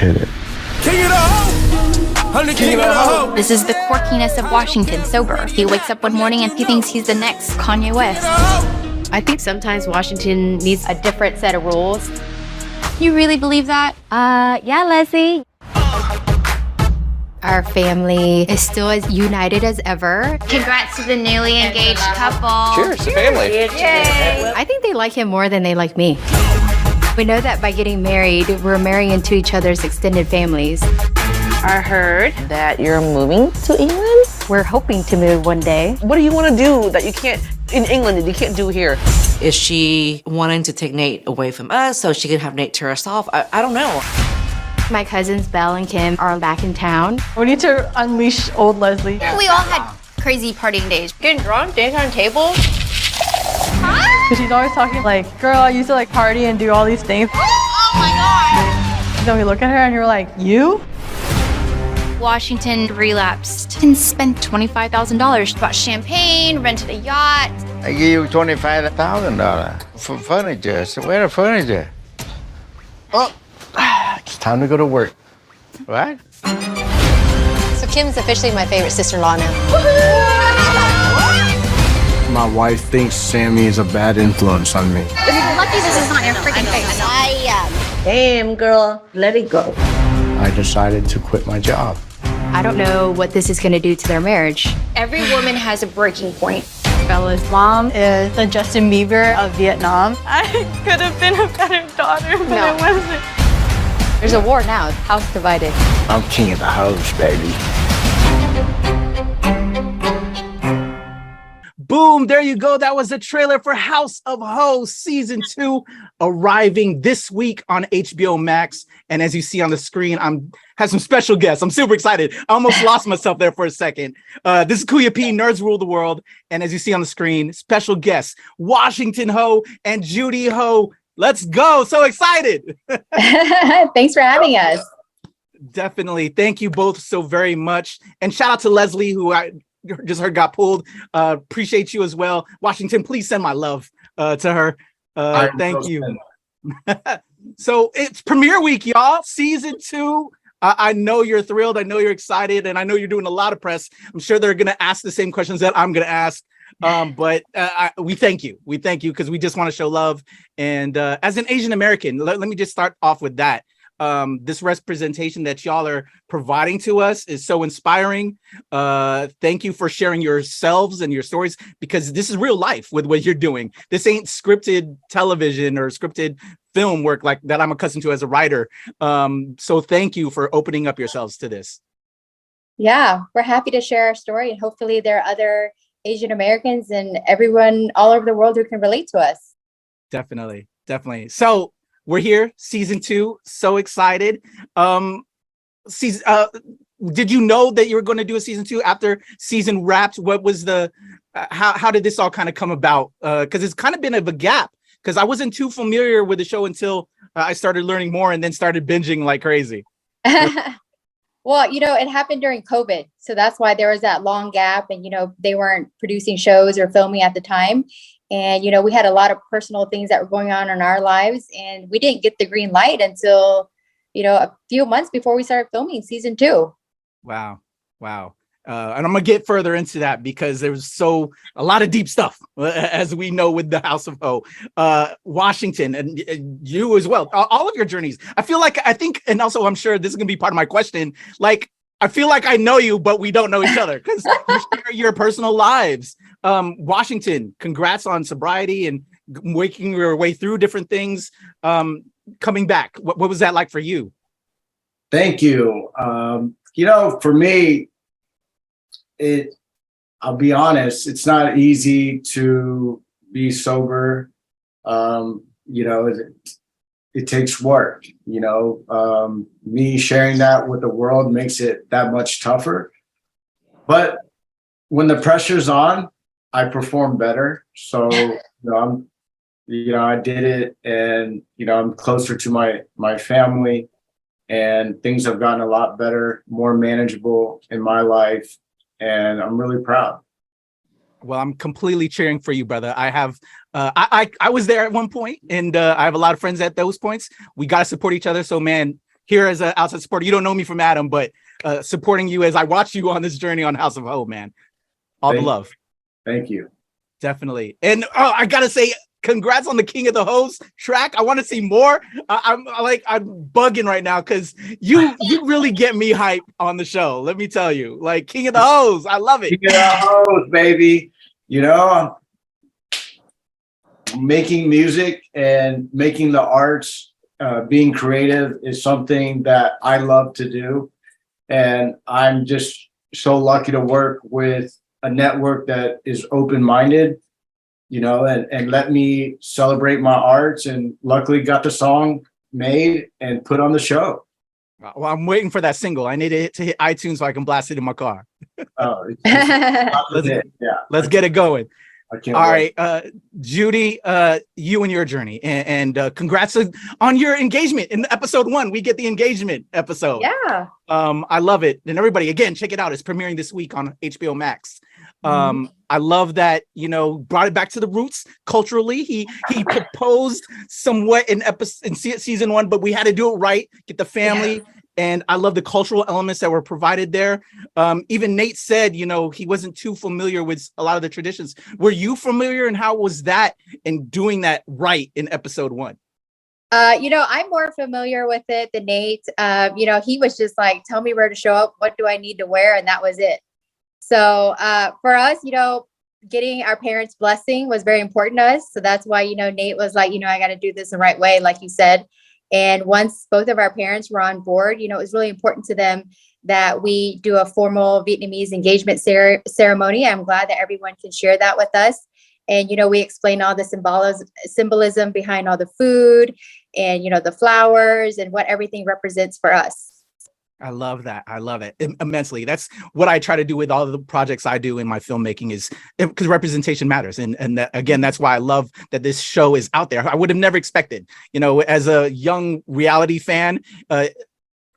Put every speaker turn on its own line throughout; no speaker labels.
appreciate it.
King of the Ho! I'm the king of the Ho!
This is the quirkiness of Washington, sober. He wakes up one morning and he thinks he's the next Kanye West.
I think sometimes Washington needs a different set of rules.
You really believe that?
Yeah, Lesley. Our family is still as united as ever.
Congrats to the newly engaged couple.
Cheers to family.
Yay. I think they like him more than they like me. We know that by getting married, we're marrying into each other's extended families.
I heard that you're moving to England.
We're hoping to move one day.
What do you want to do that you can't in England that you can't do here?
Is she wanting to take Nate away from us so she can have Nate tear us off? I don't know.
My cousins Belle and Kim are back in town.
We need to unleash old Lesley.
We all had crazy partying days.
Getting drunk, dancing on tables.
Because she's always talking like, girl, I used to like party and do all these things.
Oh my God!
Then we look at her and you're like, you?
Washington relapsed and spent $25,000. Bought champagne, rented a yacht.
I give you $25,000 for furniture. So where the furniture? Oh, it's time to go to work, right?
So Kim's officially my favorite sister-in-law now.
My wife thinks Sammy is a bad influence on me.
Lucky this is not your freaking face.
Damn, girl, let it go.
I decided to quit my job.
I don't know what this is going to do to their marriage.
Every woman has a breaking point.
Bella's mom is the Justin Bieber of Vietnam. I could have been a better daughter, but I wasn't.
There's a war now. House divided.
I'm king of the house, baby.
Boom, there you go. That was the trailer for House of Ho Season 2 arriving this week on HBO Max. And as you see on the screen, have some special guests. I'm super excited. I almost lost myself there for a second. This is Kuya P, Nerds Rule the World. And as you see on the screen, special guests, Washington Ho and Judy Ho. Let's go. So excited.
Thanks for having us.
Definitely. Thank you both so very much. And shout out to Lesley, who I just heard got pulled. Appreciate you as well. Washington, please send my love to her. Thank you. So it's premiere week, y'all. Season 2. I know you're thrilled. I know you're excited. And I know you're doing a lot of press. I'm sure they're going to ask the same questions that I'm going to ask. But we thank you. We thank you because we just want to show love. And as an Asian American, let me just start off with that. This representation that y'all are providing to us is so inspiring. Thank you for sharing yourselves and your stories, because this is real life with what you're doing. This ain't scripted television or scripted film work like that I'm accustomed to as a writer. So thank you for opening up yourselves to this.
Yeah, we're happy to share our story, and hopefully there are other Asian Americans and everyone all over the world who can relate to us.
Definitely. So we're here, season 2. So excited. Did you know that you were going to do a season 2 after season wrapped? What was the how did this all kind of come about? Because it's kind of been a gap, because I wasn't too familiar with the show until I started learning more and then started binging like crazy.
Well, it happened during COVID. So that's why there was that long gap, and, they weren't producing shows or filming at the time. And, we had a lot of personal things that were going on in our lives, and we didn't get the green light until, a few months before we started filming season 2.
Wow. And I'm going to get further into that, because there was a lot of deep stuff, as we know, with the House of Ho. Washington, and you as well, all of your journeys. I think, and also I'm sure this is going to be part of my question. Like, I feel like I know you, but we don't know each other, because you share your personal lives. Washington, congrats on sobriety and making your way through different things. Coming back, what was that like for you?
Thank you. For me, I'll be honest, it's not easy to be sober. It takes work, me sharing that with the world makes it that much tougher. But when the pressure's on, I perform better. So, I did it, and, I'm closer to my family, and things have gotten a lot better, more manageable in my life. And I'm really proud.
Well, I'm completely cheering for you, brother. I have, I was there at one point, and I have a lot of friends at those points. We got to support each other. So, man, here as an outside supporter. You don't know me from Adam, but supporting you as I watch you on this journey on House of Hope, man. All the love.
Thank you.
Definitely. And I gotta say, congrats on the King of the Hoes track. I want to see more. I'm bugging right now because you really get me hype on the show. Let me tell you, like King of the Hoes, I love it.
King of the Hoes, baby. You know, making music and making the arts, being creative is something that I love to do, and I'm just so lucky to work with a network that is open-minded, you know, and let me celebrate my arts, and luckily got the song made and put on the show.
Well, I'm waiting for that single. I need it to hit iTunes so I can blast it in my car.
Oh,
let's get it going.
I can't
All
wait.
right, Judy, you and your journey, and congrats on your engagement in episode 1. We get the engagement episode.
Yeah.
I love it, and everybody, again, check it out. It's premiering this week on HBO Max. I love that, you know, brought it back to the roots culturally. He proposed somewhat in season 1, but we had to do it right, get the family. Yeah. And I love the cultural elements that were provided there. Even Nate said, you know, he wasn't too familiar with a lot of the traditions. Were you familiar, and how was that in doing that right in episode 1?
You know, I'm more familiar with it than Nate. You know, he was just like, tell me where to show up. What do I need to wear? And that was it. So for us, you know, getting our parents' blessing was very important to us. So that's why, you know, Nate was like, you know, I got to do this the right way, like you said. And once both of our parents were on board, you know, it was really important to them that we do a formal Vietnamese engagement ceremony. I'm glad that everyone can share that with us. And, you know, we explain all the symbolism behind all the food and, you know, the flowers and what everything represents for us.
I love that. I love it immensely. That's what I try to do with all of the projects I do in my filmmaking, is because representation matters. And that, again, that's why I love that this show is out there. I would have never expected, you know, as a young reality fan,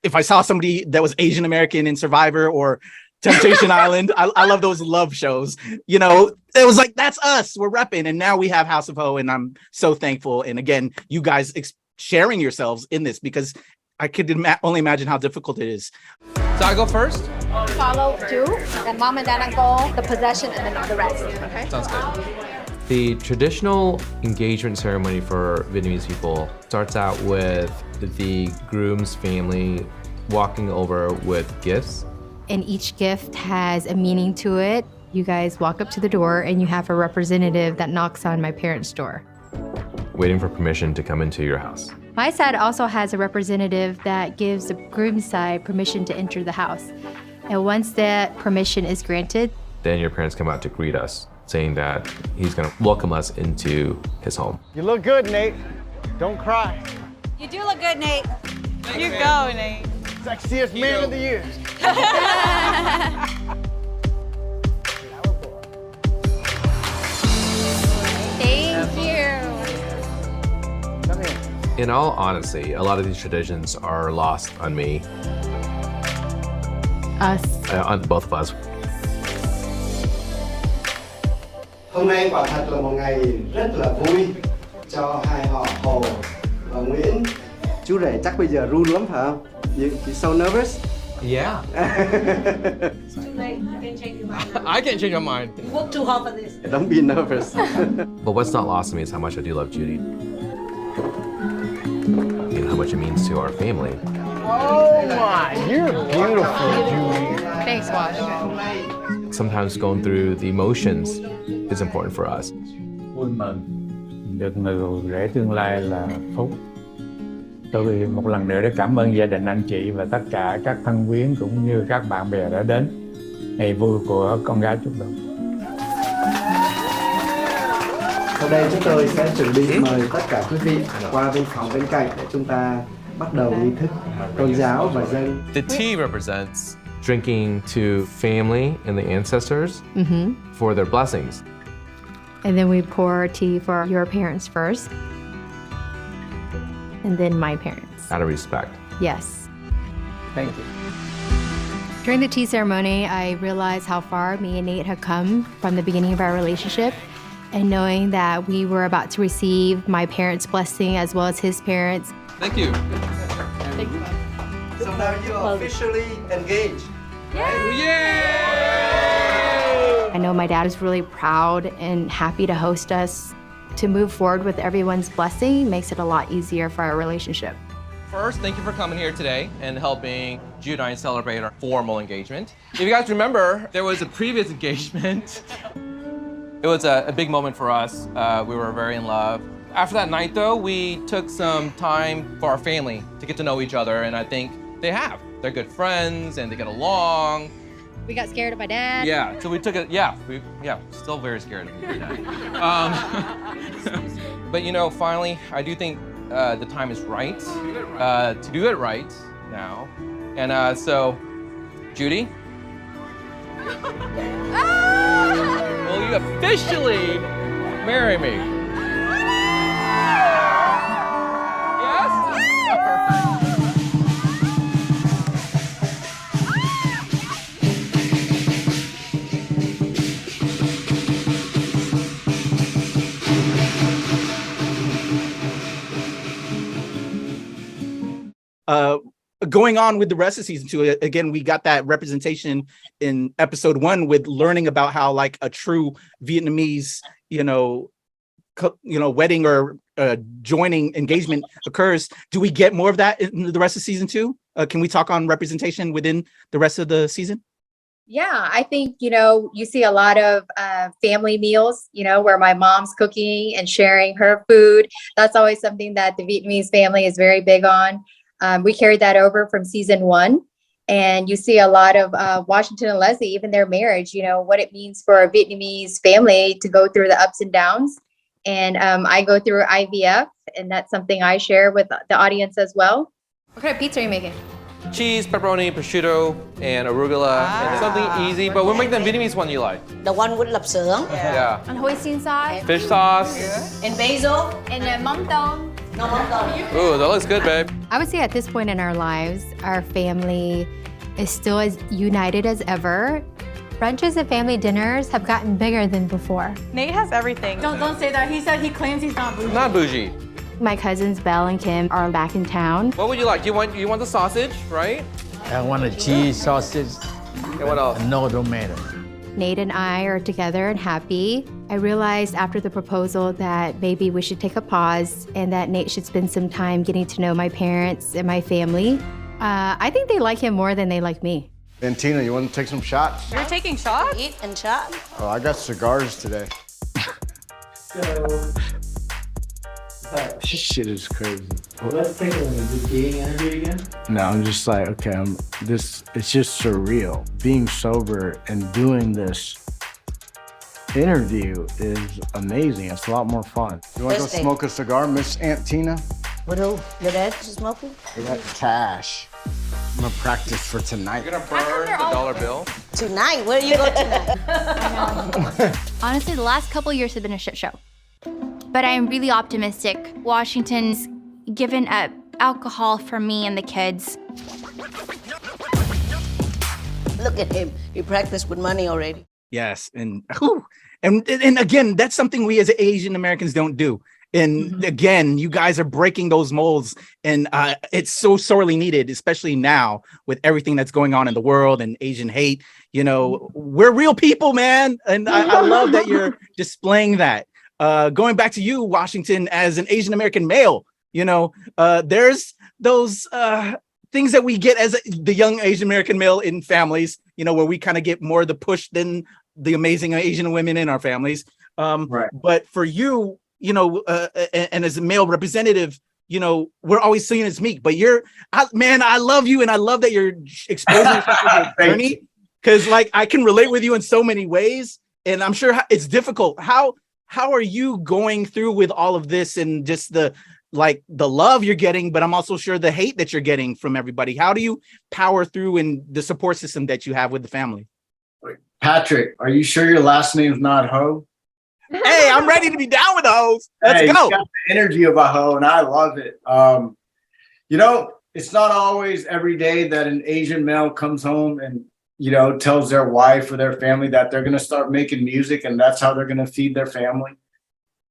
if I saw somebody that was Asian American in Survivor or Temptation Island, I love those love shows. You know, it was like, that's us. We're repping. And now we have House of Ho, and I'm so thankful. And again, you guys sharing yourselves in this, because I could only imagine how difficult it is.
So I go first?
Follow Ju, then mom and dad uncle, the possession, and then the rest. Okay.
Sounds good. The traditional engagement ceremony for Vietnamese people starts out with the groom's family walking over with gifts.
And each gift has a meaning to it. You guys walk up to the door and you have a representative that knocks on my parents' door,
waiting for permission to come into your house.
My side also has a representative that gives the groom's side permission to enter the house. And once that permission is granted,
then your parents come out to greet us, saying that he's gonna welcome us into his home.
You look good, Nate. Don't cry.
You do look good, Nate.
Thanks,
you
man.
go, Nate.
Sexiest man of the year.
Thank you.
Come here.
In all honesty, a lot of these traditions are lost on me.
us.
On both of us.
Hôm nay quả thật là một ngày rất là vui cho hai họ Hồ và Nguyễn. Chú rể chắc bây giờ run lắm phải không? You're so nervous?
Yeah. I can't change my mind.
You work too hard for this.
Don't be nervous.
But what's not lost to me is how much I do love Judy. And how much it means to our family.
Oh my, you're beautiful, Judy.
Thanks, Wash.
Sometimes going through the emotions is important for us.
Vui mừng được người rể tương lai là Phúc. Tôi một lần nữa để cảm ơn gia đình anh chị và tất cả các thân quyến cũng như các bạn bè đã đến ngày vui của con gái chúc mừng.
Sau đây chúng tôi sẽ chuẩn bị mời tất cả quý vị qua bên phòng bên cạnh để chúng ta bắt đầu nghi thức tôn giáo và dâng.
The tea represents drinking to family and the ancestors for their blessings.
And then we pour tea for your parents first. And then my parents.
Out of respect.
Yes.
Thank you.
During the tea ceremony, I realized how far me and Nate had come from the beginning of our relationship, and knowing that we were about to receive my parents' blessing as well as his parents.
Thank you.
Thank you.
now you're officially engaged.
I know my dad is really proud and happy to host us. To move forward with everyone's blessing makes it a lot easier for our relationship.
First, thank you for coming here today and helping Judy and I celebrate our formal engagement. If you guys remember, there was a previous engagement. It was a big moment for us. We were very in love. After that night, though, we took some time for our family to get to know each other, and I think they have. They're good friends, and they get along.
We got scared of my dad.
Yeah, so we took it, still very scared of your dad. But you know, finally, I do think the time is right to do it right now. And so, Judy, will you officially marry me?
Going on with the rest of season 2, again, we got that representation in episode 1 with learning about how like a true Vietnamese, wedding or joining engagement occurs. Do we get more of that in the rest of season 2? Can we talk on representation within the rest of the season?
Yeah, I think, you see a lot of family meals, where my mom's cooking and sharing her food. That's always something that the Vietnamese family is very big on. We carried that over from season 1, and you see a lot of Washington and Lesley, even their marriage, what it means for a Vietnamese family to go through the ups and downs. And I go through IVF, and that's something I share with the audience as well.
What kind of pizza are you making?
Cheese, pepperoni, prosciutto, and arugula, and something easy, but we'll make the Vietnamese one you like.
The one with lạp xưởng.
Yeah.
And hoisin sauce.
Fish sauce.
And basil.
And mom tôm.
No, mom tôm.
Ooh, that looks good, babe.
I would say at this point in our lives, our family is still as united as ever. Brunches and family dinners have gotten bigger than before.
Nate has everything. Don't say that. He said he claims he's not bougie.
Not bougie.
My cousins Belle and Kim are back in town.
What would you like? You want the sausage, right?
I want a cheese sausage.
And what else?
No tomato.
Nate and I are together and happy. I realized after the proposal that maybe we should take a pause and that Nate should spend some time getting to know my parents and my family. I think they like him more than they like me.
And Tina, you want to take some shots?
You're taking shots?
Eat and shot.
Oh, I got cigars today. This shit is crazy.
Let's take a dating interview again.
No, I'm just like, okay, it's just surreal. Being sober and doing this interview is amazing. It's a lot more fun. You want to go smoke a cigar, Miss Aunt Tina?
With who? Your dad smoking?
We got cash. I'm gonna practice for tonight.
You're gonna burn the dollar bill?
Tonight? Where do you go tonight?
Honestly, the last couple of years have been a shit show. But I'm really optimistic. Washington's given up alcohol for me and the kids.
Look at him. He practiced with money already.
Yes, and again, that's something we as Asian Americans don't do. And again, you guys are breaking those molds, and it's so sorely needed, especially now with everything that's going on in the world and Asian hate. We're real people, man, and I love that you're displaying that. Going back to you, Washington, as an Asian American male, there's those things that we get as the young Asian American male in families, where we kind of get more of the push than the amazing Asian women in our families.
Right.
But for you, and as a male representative, we're always seen as meek, but I love you. And I love that you're exposing yourself to your journey, because I can relate with you in so many ways. And I'm sure it's difficult. How are you going through with all of this and just the love you're getting, but I'm also sure the hate that you're getting from everybody? How do you power through in the support system that you have with the family?
Patrick, are you sure your last name's not Ho?
Hey, I'm ready to be down with the hoes. Let's go.
You got the energy of a hoe, and I love it. It's not always every day that an Asian male comes home and tells their wife or their family that they're going to start making music and that's how they're going to feed their family.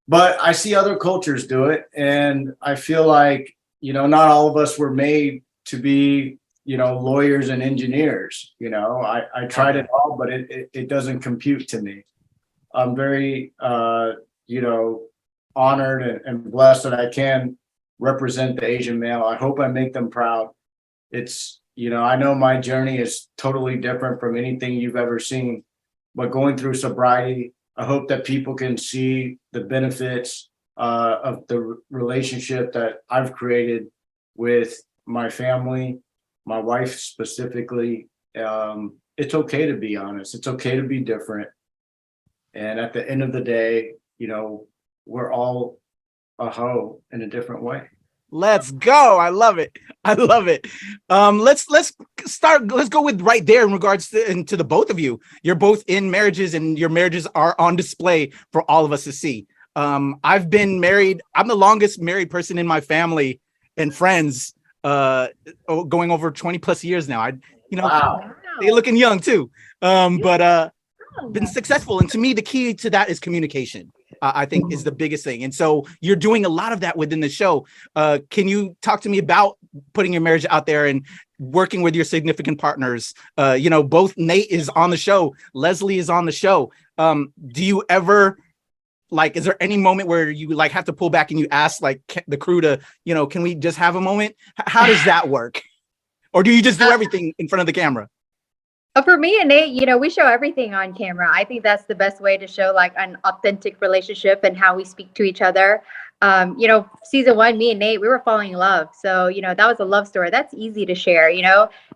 But I see other cultures do it. And I feel like, not all of us were made to be lawyers and engineers. I tried it all, but it doesn't compute to me. I'm very, honored and blessed that I can represent the Asian male. I hope I make them proud. It's, I know my journey is totally different from anything you've ever seen, but going through sobriety, I hope that people can see the benefits of the relationship that I've created with my family, my wife specifically. It's okay to be honest. It's okay to be different. And at the end of the day, we're all a hoe in a different way.
Let's go. I love it. Let's go with right there in regards to the both of you. You're both in marriages and your marriages are on display for all of us to see. I've been married. I'm the longest married person in my family and friends, going over 20 plus years now.
Wow.
They're looking young too. But been successful. And to me, the key to that is communication. I think is the biggest thing. And so you're doing a lot of that within the show. Can you talk to me about putting your marriage out there and working with your significant partners? Both Nate is on the show. Lesley is on the show. Do you ever, is there any moment where you have to pull back and you ask the crew to, can we just have a moment? How does that work? Or do you just do everything in front of the camera?
For me and Nate, we show everything on camera. I think that's the best way to show an authentic relationship and how we speak to each other. Season 1, me and Nate, we were falling in love. So, that was a love story. That's easy to share.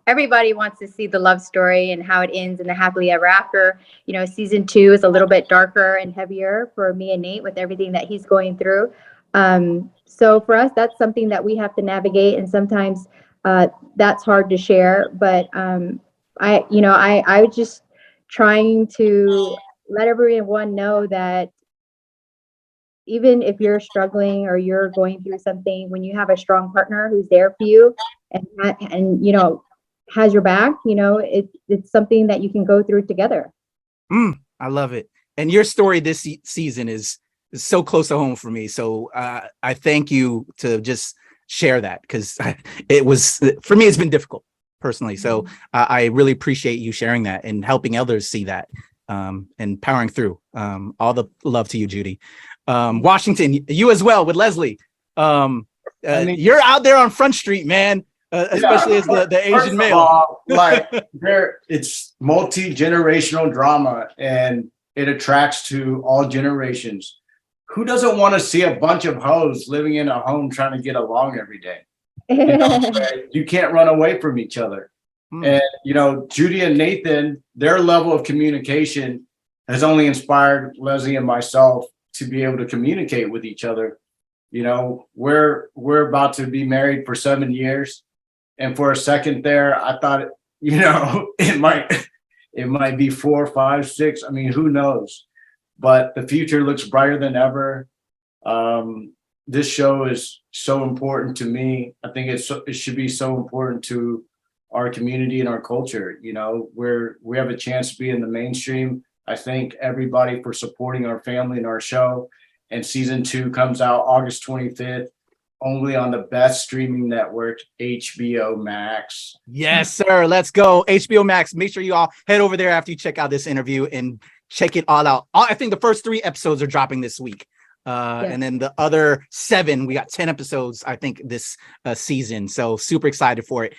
Everybody wants to see the love story and how it ends and the happily ever after. Season 2 is a little bit darker and heavier for me and Nate with everything that he's going through. So for us, that's something that we have to navigate. And sometimes that's hard to share. But I was just trying to let everyone know that even if you're struggling or you're going through something, when you have a strong partner who's there for you and has your back, it's something that you can go through together.
I love it. And your story this season is so close to home for me. So I thank you to just share that, because for me, it's been difficult personally. So I really appreciate you sharing that and helping others see that, and powering through. All the love to you, Judy. Washington, you as well with Lesley. You're out there on Front Street, man, especially as the Asian male.
It's multi-generational drama and it attracts to all generations. Who doesn't want to see a bunch of hoes living in a home trying to get along every day? You can't run away from each other. And Judy and Nathan, their level of communication has only inspired Lesley and myself to be able to communicate with each other. We're about to be married for 7 years, and for a second there I thought it might be 4, 5, 6. I mean, who knows? But the future looks brighter than ever. This show is so important to me. I think it should be so important to our community and our culture. We have a chance to be in the mainstream. I thank everybody for supporting our family and our show. And season 2 comes out August 25th, only on the best streaming network, HBO Max.
Yes, sir. Let's go. HBO Max. Make sure you all head over there after you check out this interview and check it all out. I think the first 3 episodes are dropping this week. And then the other 7, we got 10 episodes, I think, this season. So super excited for it.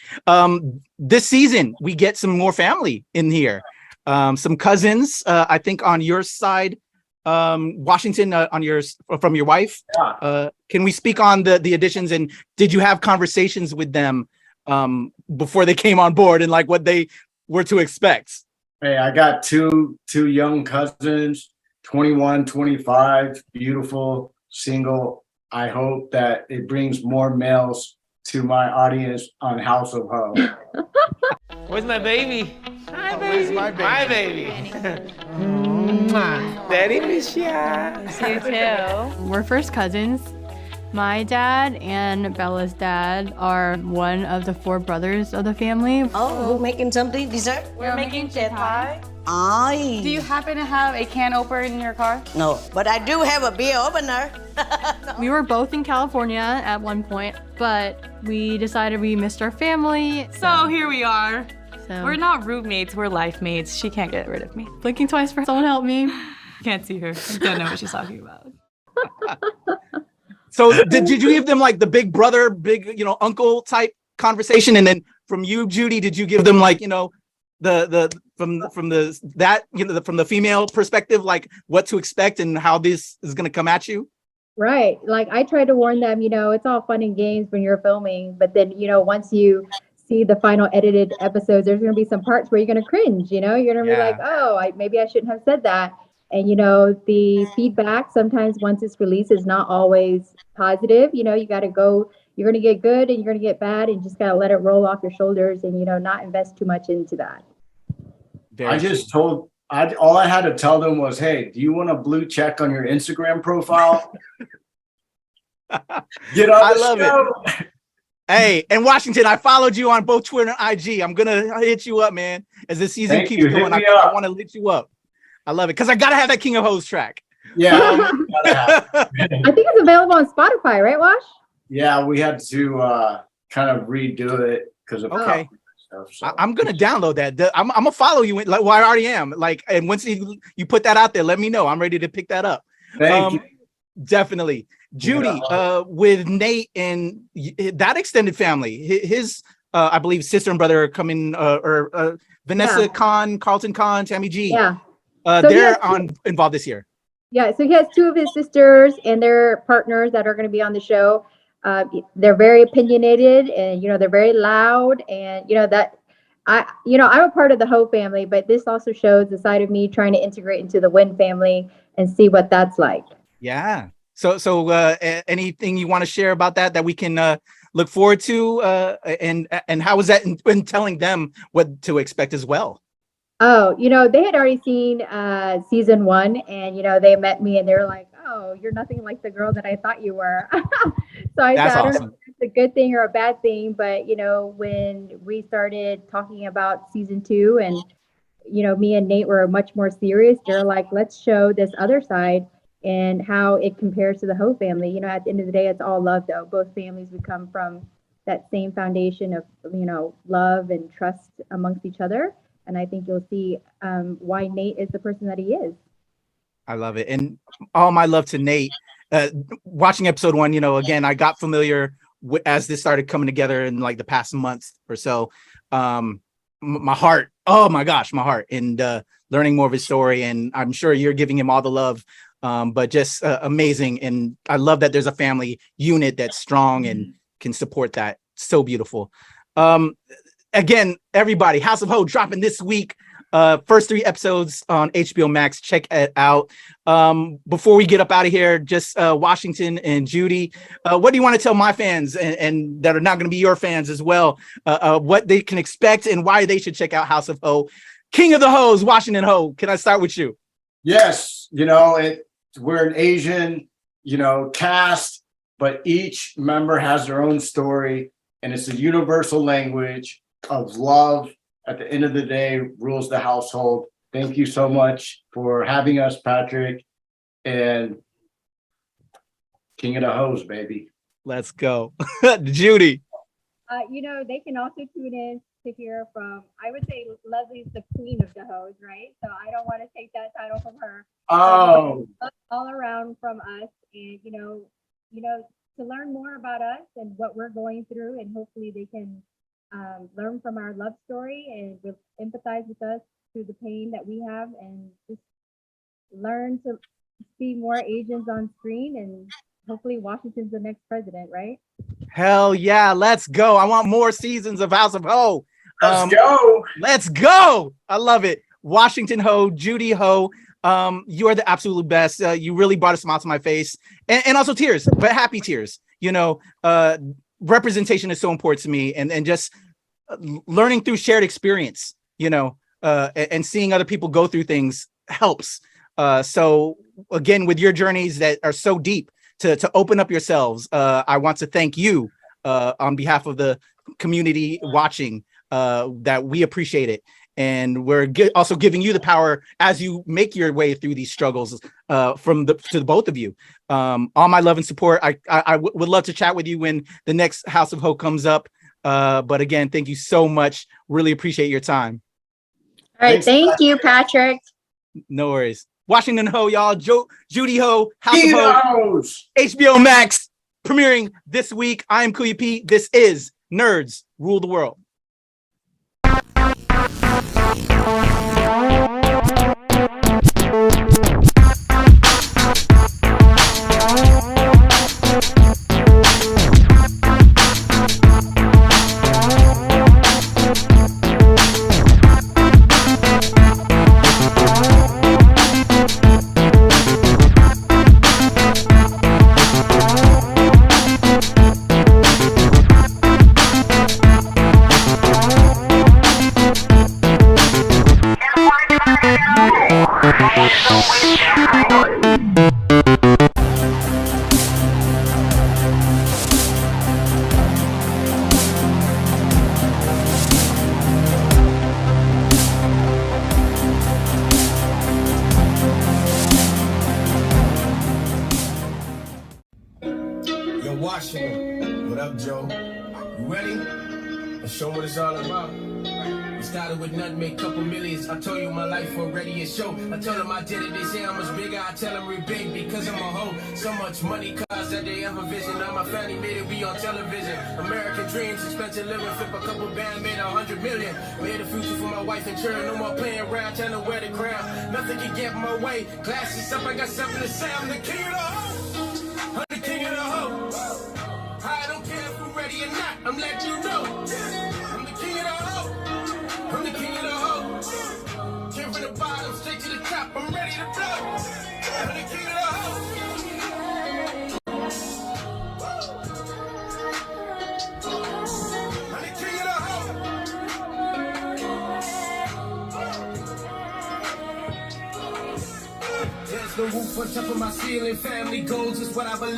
This season, we get some more family in here. Some cousins, I think on your side, Washington, on yours, from your wife.
Yeah.
Can we speak on the additions, and did you have conversations with them before they came on board and what they were to expect?
Hey, I got two young cousins, 21, 25, beautiful, single. I hope that it brings more males to my audience on House of Ho.
Where's my baby? Hi, baby.
Where's my baby?
My baby. Daddy miss ya.
Miss you too. We're first cousins. My dad and Bella's dad are one of the 4 brothers of the family.
Oh, we're making something dessert?
We're making chip pie.
Aye.
Do you happen to have a can opener in your car?
No, but I do have a beer opener.
We were both in California at one point, but we decided we missed our family. So here we are. We're not roommates, we're life mates. She can't get rid of me. Blinking twice for someone help me. Can't see her. I don't know what she's talking about.
So did you give them like the big brother, big, uncle type conversation? And then from you, Judy, did you give them like, from the female perspective, like what to expect and how this is going to come at you?
Right. Like I tried to warn them, it's all fun and games when you're filming, but then, once you see the final edited episodes, there's going to be some parts where you're going to cringe, you're going to be like, oh, maybe I shouldn't have said that. And, the feedback sometimes once it's released is not always positive. You got to go, you're going to get good and you're going to get bad and just got to let it roll off your shoulders and, not invest too much into that.
All I had to tell them was, hey, do you want a blue check on your Instagram profile? Get on the show.
It. Hey, and Washington, I followed you on both Twitter and IG. I'm going to hit you up, man. As the season keeps going, I want to lit you up. I love it because I got to have that King of Hoes track.
Yeah.
I think it's available on Spotify, right, Wash?
Yeah, we had to kind of redo it because of stuff. So.
I'm gonna download that. I'm gonna follow you. I already am. And once you put that out there, let me know. I'm ready to pick that up.
Thank you.
Definitely, Judy. With Nate and that extended family, his I believe sister and brother are coming, or Vanessa Khan, Carlton Khan, Sammy G.
Yeah.
They're involved this year.
Yeah, so he has two of his sisters and their partners that are going to be on the show. They're very opinionated and, they're very loud and, I'm a part of the Ho family, but this also shows the side of me trying to integrate into the Wynn family and see what that's like.
Yeah. So anything you want to share about that we can look forward to and how was that in telling them what to expect as well?
Oh, they had already seen season 1 and, they met me and they're like, oh, you're nothing like the girl that I thought you were. So I thought, I don't know if it's a good thing or a bad thing, but, when we started talking about season 2 and, me and Nate were much more serious, they're like, let's show this other side and how it compares to the Ho family. At the end of the day, it's all love though. Both families would come from that same foundation of, love and trust amongst each other. And I think you'll see why Nate is the person that he is.
I love it. And all my love to Nate. Watching episode 1, again, I got familiar as this started coming together in like the past month or so. My heart, oh my gosh, my heart. And learning more of his story. And I'm sure you're giving him all the love, but just amazing. And I love that there's a family unit that's strong and can support that. So beautiful. Again, everybody, House of Ho dropping this week. First 3 episodes on HBO Max. Check it out. Before we get up out of here, just Washington and Judy, what do you want to tell my fans and that are not going to be your fans as well, what they can expect and why they should check out House of Ho? King of the Hoes, Washington Ho. Can I start with you?
Yes, we're an Asian, cast, but each member has their own story, and it's a universal language of love. At the end of the day, rules the household. Thank you so much for having us, Patrick, and King of the Hoes, baby.
Let's go. Judy.
They can also tune in to hear from, I would say Lesley's the queen of the hoes, right? So I don't want to take that title from her.
Oh.
All around from us and, to learn more about us and what we're going through, and hopefully they can learn from our love story and empathize with us through the pain that we have, and just learn to see more Asians on screen, and hopefully Washington's the next president, right?
Hell yeah, let's go. I want more seasons of House of Ho.
Let's go.
Let's go. I love it. Washington Ho, Judy Ho. You are the absolute best. You really brought a smile to my face, and also tears, but happy tears. Representation is so important to me, and just learning through shared experience, and seeing other people go through things helps. So again, with your journeys that are so deep, to open up yourselves, I want to thank you on behalf of the community watching, that we appreciate it. and we're also giving you the power as you make your way through these struggles to the both of you. All my love and support. I would love to chat with you when the next House of Ho comes up. But again, thank you so much. Really appreciate your time.
All right, thank you, Patrick.
No worries. Washington Ho, y'all. Judy Ho, House of Ho, HBO Max, premiering this week. I'm Kuya P. This is Nerds Rule the World.
Yo, Washington. What up, Joe? You ready? Let's show what it's all about. We started with nothing, made couple millions. I told you my life already is show. I told them I did it, they say how much bigger. I tell them we're big because I'm a hoe. So much money, cause that they ever vision. Now my family made it, we on television. American dreams, expensive living. Flip a couple band, made 100 million. Made a future for my wife and children. No more playing around, trying to wear the crown. Nothing can get my way. Glasses up, I got something to say. I'm the king of the hoe. I'm the king of the hoe. I don't care if we're ready or not. I'm letting you know. I'm the king of the hoe. I'm the king of the hoe. Came from the bottom, straight to the top. I'm ready to blow. I'm the king of the hoe. I'm the king of the hoe. There's no roof on top of my ceiling. Family goals is what I believe.